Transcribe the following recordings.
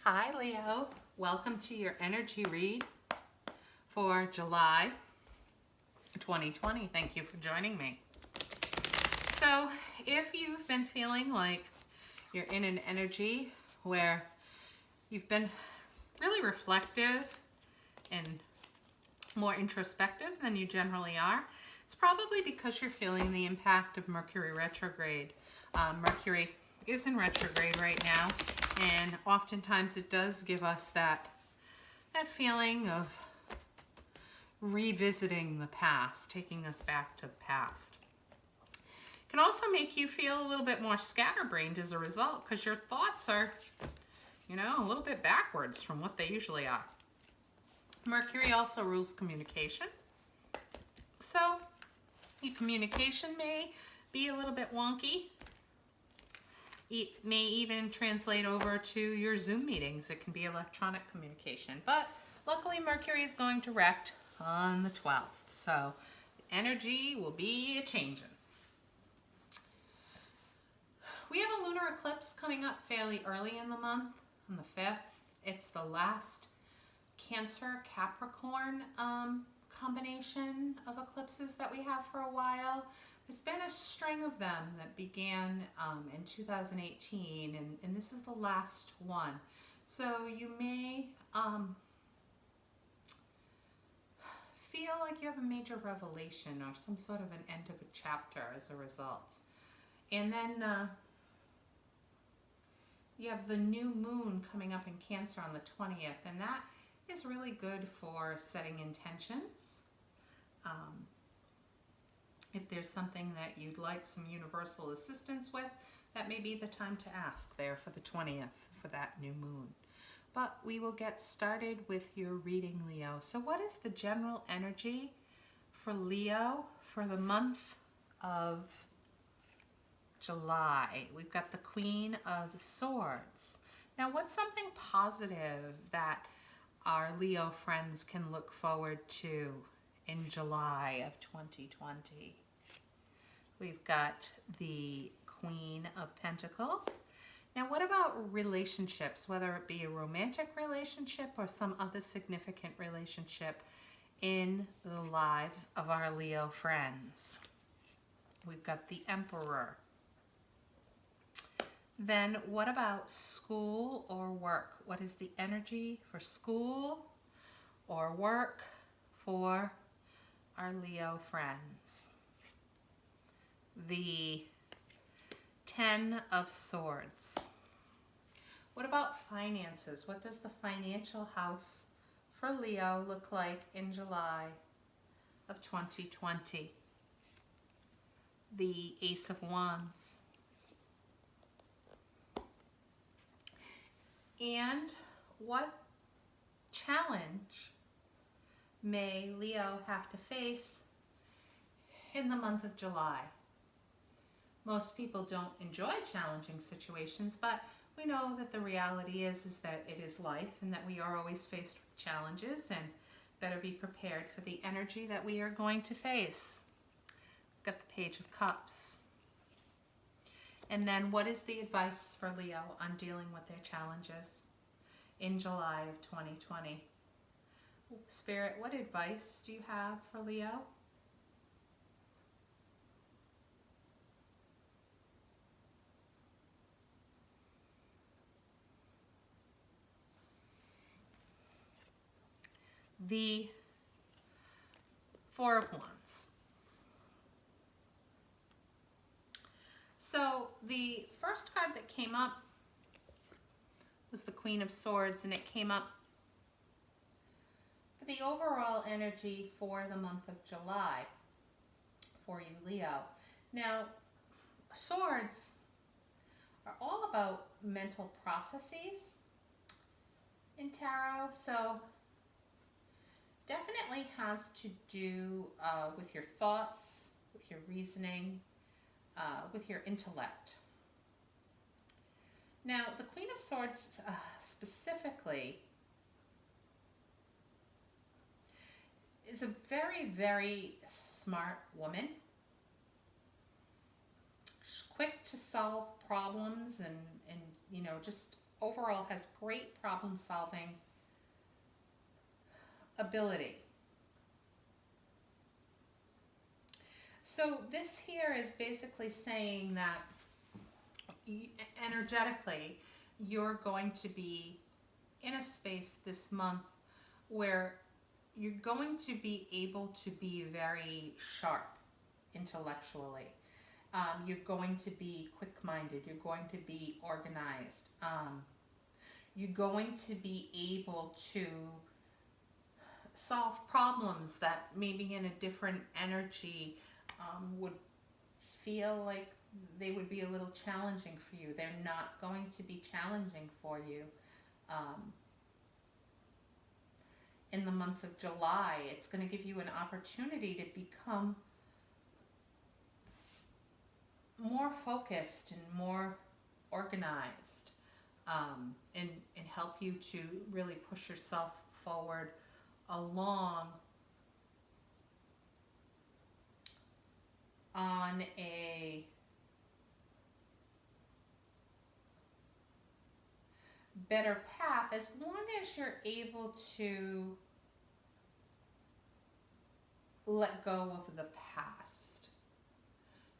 Hi Leo, welcome to your energy read for July 2020. Thank you for joining me. So if you've been feeling like you're in an energy where you've been really reflective and more introspective than you generally are, it's probably because you're feeling the impact of Mercury retrograde. Mercury is in retrograde right now, and oftentimes it does give us that feeling of revisiting the past, taking us back to the past. It can also make you feel a little bit more scatterbrained as a result, because your thoughts are, a little bit backwards from what they usually are. Mercury also rules communication. So your communication may be a little bit wonky. It may even translate over to your Zoom meetings. It can be electronic communication. But luckily Mercury is going direct on the 12th. So the energy will be a-changing. We have a lunar eclipse coming up fairly early in the month, on the 5th. It's the last Cancer-Capricorn combination of eclipses that we have for a while. It's been a string of them that began in 2018, and this is the last one. So you may feel like you have a major revelation or some sort of an end of a chapter as a result. And then you have the new moon coming up in Cancer on the 20th, and that is really good for setting intentions. If there's something that you'd like some universal assistance with, that may be the time to ask there for the 20th for that new moon. But we will get started with your reading, Leo. So what is the general energy for Leo for the month of July? We've got the Queen of Swords. Now, what's something positive that our Leo friends can look forward to in July of 2020? We've got the Queen of Pentacles. Now, what about relationships, whether it be a romantic relationship or some other significant relationship in the lives of our Leo friends? We've got the Emperor. Then what about school or work? What is the energy for school or work for our Leo friends? The Ten of Swords. What about finances? What does the financial house for Leo look like in July of 2020? The Ace of Wands. And what challenge may Leo have to face in the month of July? Most people don't enjoy challenging situations, but we know that the reality is that it is life and that we are always faced with challenges, and better be prepared for the energy that we are going to face. We've got the Page of Cups. And then what is the advice for Leo on dealing with their challenges in July of 2020? Spirit, what advice do you have for Leo? The Four of Wands. So the first card that came up was the Queen of Swords, and it came up for the overall energy for the month of July for you, Leo. Now, swords are all about mental processes in tarot, so definitely has to do with your thoughts, with your reasoning, with your intellect. Now, the Queen of Swords specifically is a very, very smart woman. She's quick to solve problems and just overall has great problem solving ability. So this here is basically saying that energetically, you're going to be in a space this month where you're going to be able to be very sharp intellectually. You're going to be quick-minded. You're going to be organized. You're going to be able to solve problems that maybe in a different energy would feel like they would be a little challenging for you. They're not going to be challenging for you. In the month of July, it's going to give you an opportunity to become more focused and more organized, and help you to really push yourself forward along on a better path, as long as you're able to let go of the past.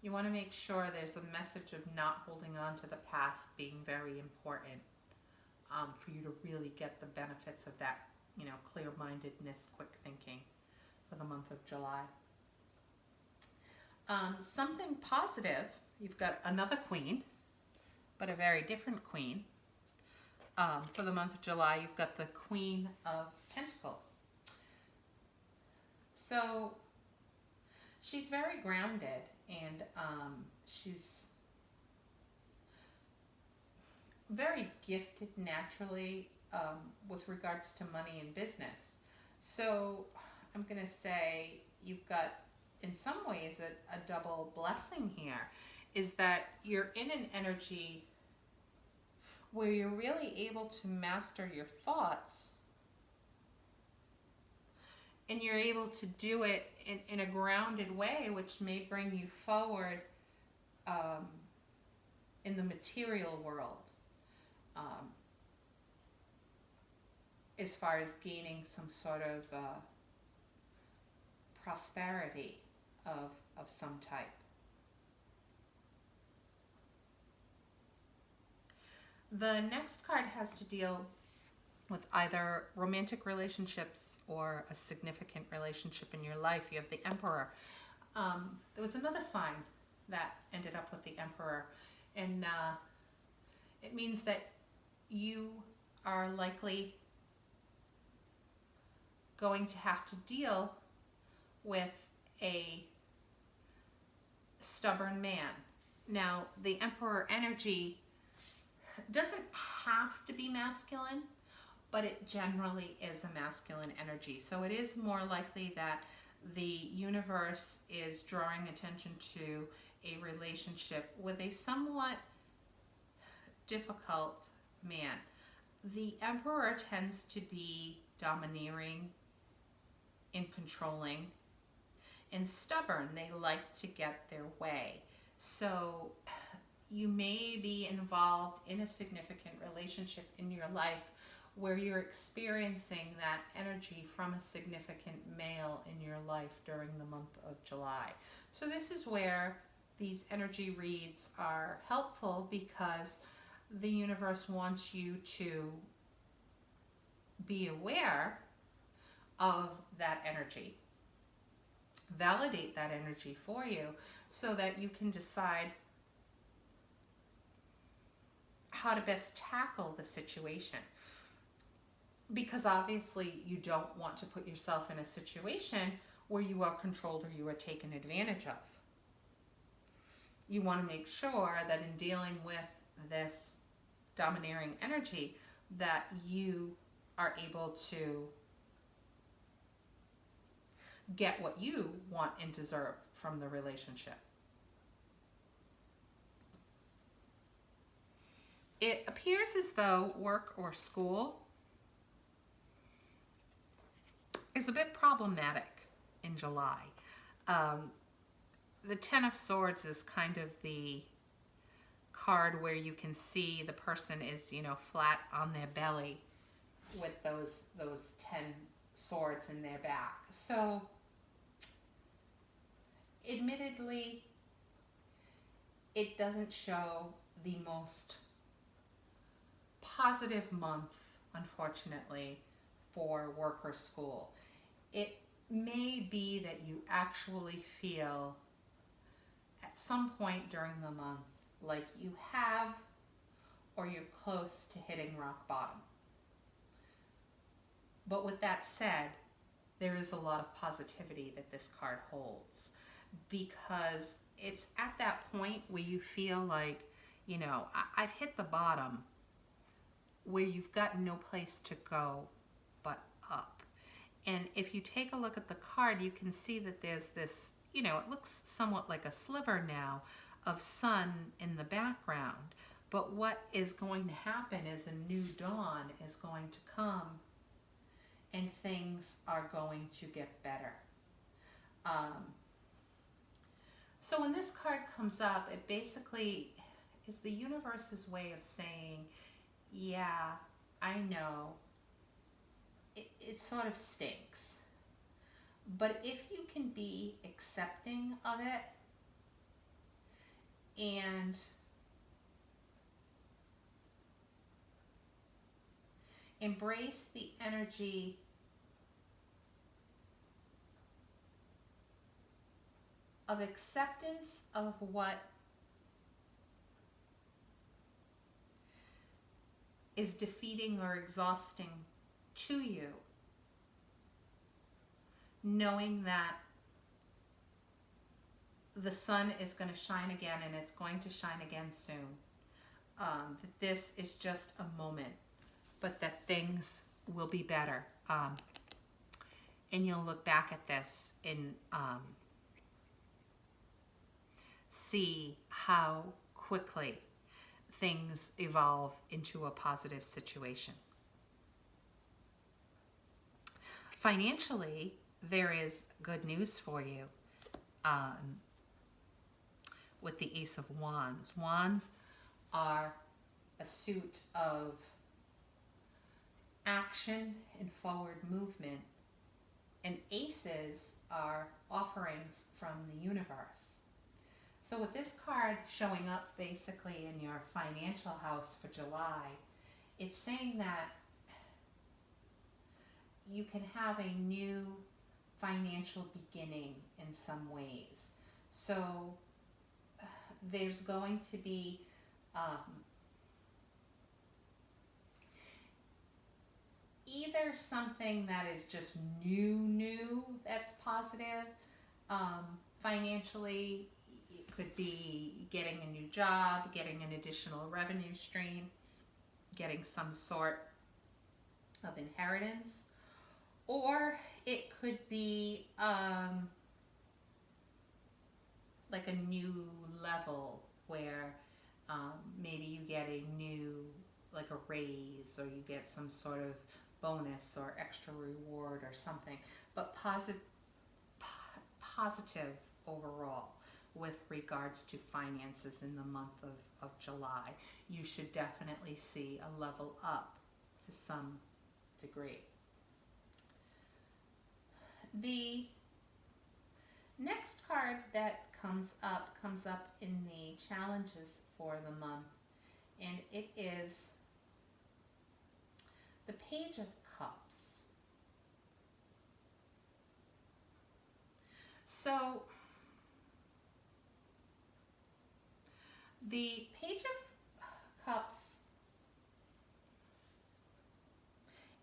You want to make sure there's a message of not holding on to the past being very important, for you to really get the benefits of that, clear-mindedness, quick thinking for the month of July. Something positive, you've got another queen, but a very different queen. For the month of July, you've got the Queen of Pentacles. So she's very grounded, and she's very gifted naturally with regards to money and business. So I'm going to say you've got, in some ways, a double blessing here, is that you're in an energy where you're really able to master your thoughts, and you're able to do it in a grounded way, which may bring you forward in the material world, as far as gaining some sort of prosperity of some type. The next card has to deal with either romantic relationships or a significant relationship in your life. You have the Emperor. There was another sign that ended up with the Emperor, and it means that you are likely going to have to deal with a stubborn man. Now, the Emperor energy doesn't have to be masculine, but it generally is a masculine energy. So it is more likely that the universe is drawing attention to a relationship with a somewhat difficult man. The Emperor tends to be domineering and controlling and stubborn. They like to get their way. So you may be involved in a significant relationship in your life where you're experiencing that energy from a significant male in your life during the month of July. So this is where these energy reads are helpful, because the universe wants you to be aware of that energy, validate that energy for you, so that you can decide how to best tackle the situation. Because obviously you don't want to put yourself in a situation where you are controlled or you are taken advantage of. You want to make sure that in dealing with this domineering energy, that you are able to get what you want and deserve from the relationship. It appears as though work or school is a bit problematic in July. The Ten of Swords is kind of the card where you can see the person is, you know, flat on their belly with those 10 swords in their back. So admittedly, it doesn't show the most positive month, unfortunately, for work or school. It may be that you actually feel at some point during the month like you have or you're close to hitting rock bottom. But with that said, there is a lot of positivity that this card holds, because it's at that point where you feel like, you know, I've hit the bottom, where you've got no place to go but up. And if you take a look at the card, you can see that there's this, you know, it looks somewhat like a sliver now of sun in the background. But what is going to happen is a new dawn is going to come and things are going to get better. So when this card comes up, it basically is the universe's way of saying, yeah, I know, it sort of stinks. But if you can be accepting of it and embrace the energy of acceptance of what is defeating or exhausting to you, knowing that the sun is going to shine again, and it's going to shine again soon. That this is just a moment, but that things will be better. And you'll look back at this and see how quickly things evolve into a positive situation. Financially, there is good news for you with the Ace of Wands. Wands are a suit of action and forward movement, and aces are offerings from the universe. So with this card showing up basically in your financial house for July, it's saying that you can have a new financial beginning in some ways. So there's going to be either something that is just new that's positive financially. It could be getting a new job, getting an additional revenue stream, getting some sort of inheritance, or it could be like a new level where maybe you get a new, like a raise, or you get some sort of bonus or extra reward or something, but positive overall with regards to finances in the month of July. You should definitely see a level up to some degree. The next card that comes up in the challenges for the month, and it is the Page of Cups. So the Page of Cups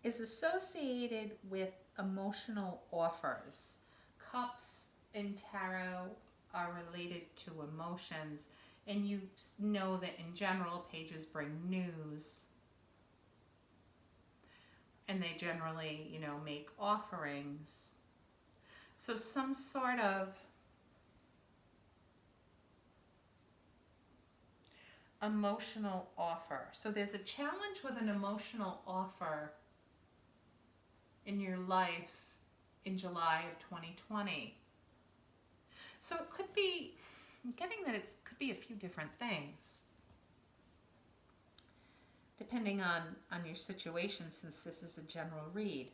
is associated with emotional offers. Cups in tarot are related to emotions, and you know that in general pages bring news, and they generally, you know, make offerings. So some sort of emotional offer. So there's a challenge with an emotional offer in your life in July of 2020. So it could be, I'm getting that it could be a few different things. depending on your situation, since this is a general read.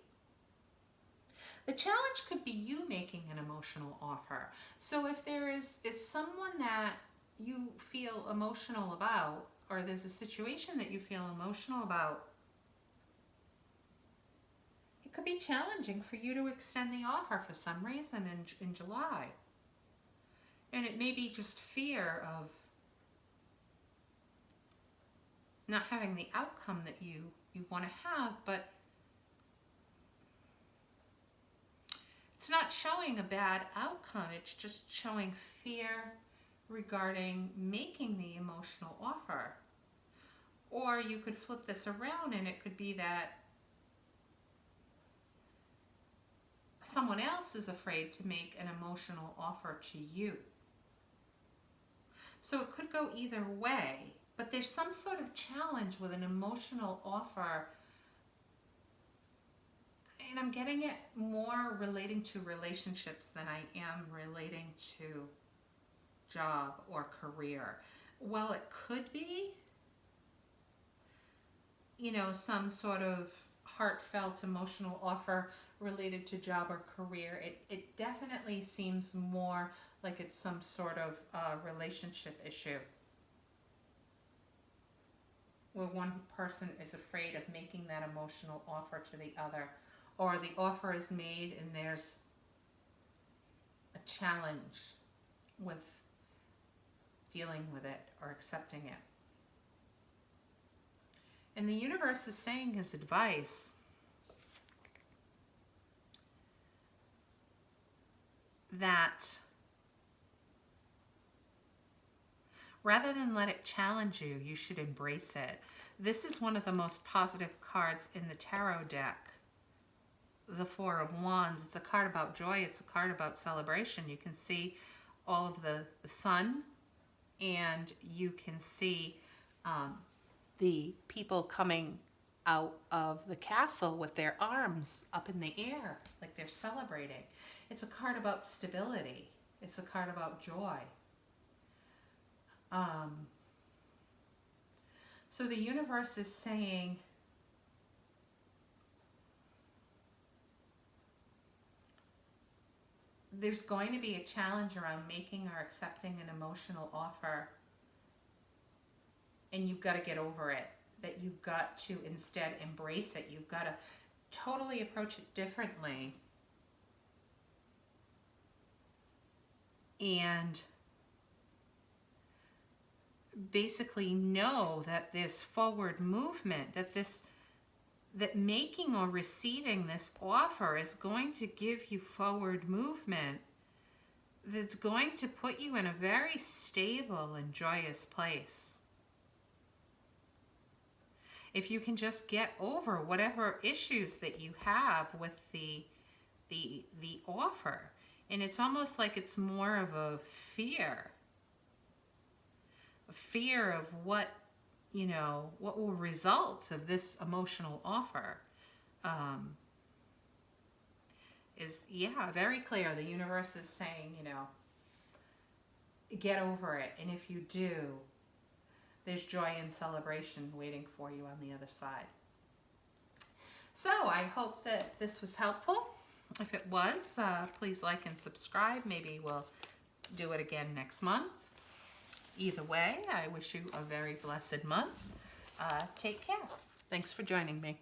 The challenge could be you making an emotional offer. So if there is someone that you feel emotional about, or there's a situation that you feel emotional about, it could be challenging for you to extend the offer for some reason in July. And it may be just fear of not having the outcome that you want to have, but it's not showing a bad outcome. It's just showing fear regarding making the emotional offer. Or you could flip this around and it could be that someone else is afraid to make an emotional offer to you. So it could go either way, but there's some sort of challenge with an emotional offer. And I'm getting it more relating to relationships than I am relating to job or career. Well, it could be, some sort of heartfelt emotional offer related to job or career. It definitely seems more like it's some sort of relationship issue where one person is afraid of making that emotional offer to the other, or the offer is made and there's a challenge with dealing with it or accepting it. And the universe is saying his advice that rather than let it challenge you, you should embrace it. This is one of the most positive cards in the tarot deck. The Four of Wands. It's a card about joy. It's a card about celebration. You can see all of the sun, and you can see the people coming out of the castle with their arms up in the air, like they're celebrating. It's a card about stability. It's a card about joy. So the universe is saying, there's going to be a challenge around making or accepting an emotional offer, and you've got to get over it. That you've got to instead embrace it. You've got to totally approach it differently. And basically know that this forward movement, that making or receiving this offer is going to give you forward movement that's going to put you in a very stable and joyous place. If you can just get over whatever issues that you have with the offer. And it's almost like it's more of a fear of what will result of this emotional offer. Is very clear. The universe is saying, get over it. And if you do, there's joy and celebration waiting for you on the other side. So I hope that this was helpful. If it was, please like and subscribe. Maybe we'll do it again next month. Either way, I wish you a very blessed month. Take care. Thanks for joining me.